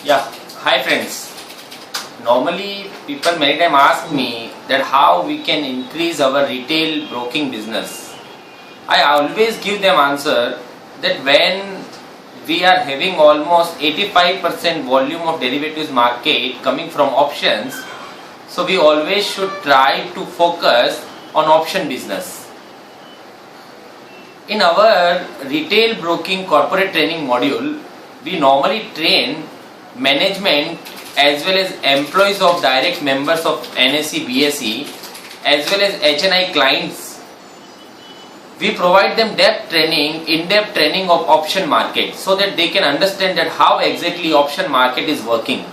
Yeah, hi friends. Normally, people many times ask me that how we can increase our retail broking business. I always give them answer that when we are having almost 85% volume of derivatives market coming from options, so we always should try to focus on option business. In our retail broking corporate training module, we normally train management as well as employees of direct members of NSE, BSE as well as HNI clients. We provide them in-depth training of option market so that they can understand that how exactly option market is working.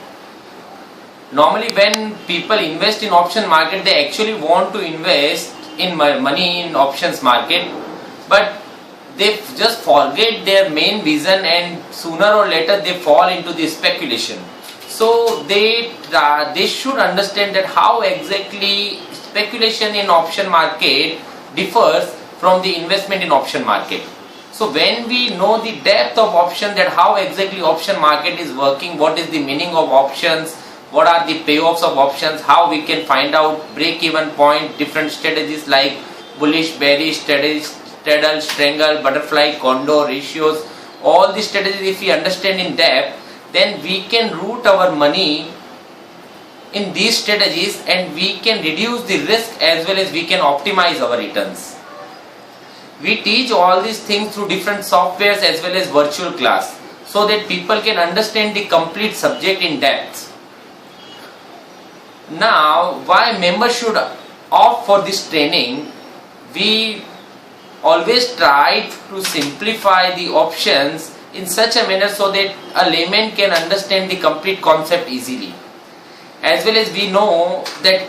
Normally when people invest in option market, they actually want to invest in money in options market, but they just forget their main vision and sooner or later they fall into the speculation. So they should understand that how exactly speculation in option market differs from the investment in option market. So when we know the depth of option, that how exactly option market is working, what is the meaning of options, what are the payoffs of options, how we can find out break-even point, different strategies like bullish, bearish, straddle, strangle, butterfly, condor, ratios, all these strategies if we understand in depth, then we can root our money in these strategies and we can reduce the risk as well as we can optimize our returns. We teach all these things through different softwares as well as virtual class so that people can understand the complete subject in depth. Now, why members should opt for this training? We always try to simplify the options in such a manner so that a layman can understand the complete concept easily. As well as we know that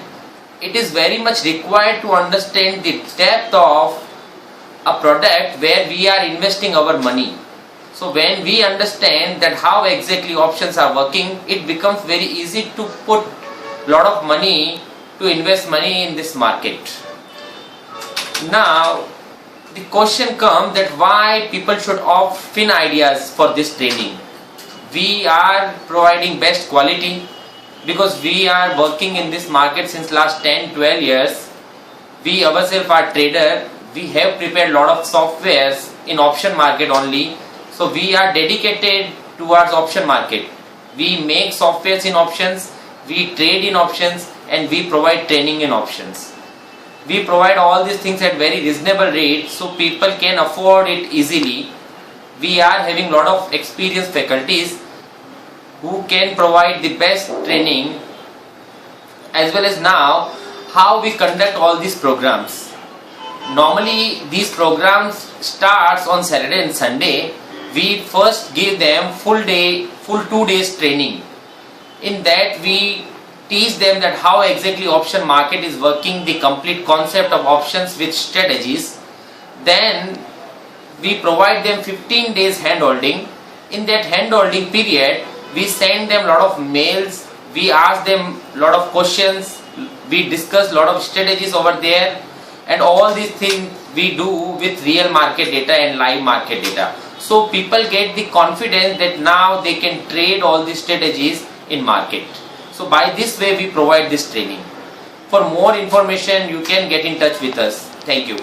it is very much required to understand the depth of a product where we are investing our money. So when we understand that how exactly options are working, it becomes very easy to put lot of money to invest money in this market. Now the question comes that why people should opt FinIdeas for this training. We are providing best quality because we are working in this market since last 10-12 years. We ourselves are trader. We have prepared lot of softwares in option market only. So we are dedicated towards option market. We make softwares in options, we trade in options, and we provide training in options. We provide all these things at very reasonable rate so people can afford it easily. We are having lot of experienced faculties who can provide the best training, as well as now how we conduct all these programs. Normally these programs starts on Saturday and Sunday. We first give them full 2 days training. In that we teach them that how exactly option market is working, the complete concept of options with strategies. Then we provide them 15 days handholding. In that handholding period, we send them lot of mails, we ask them lot of questions, we discuss lot of strategies over there, and all these things we do with real market data and live market data. So people get the confidence that now they can trade all these strategies in market. So by this way we provide this training. For more information you can get in touch with us. Thank you.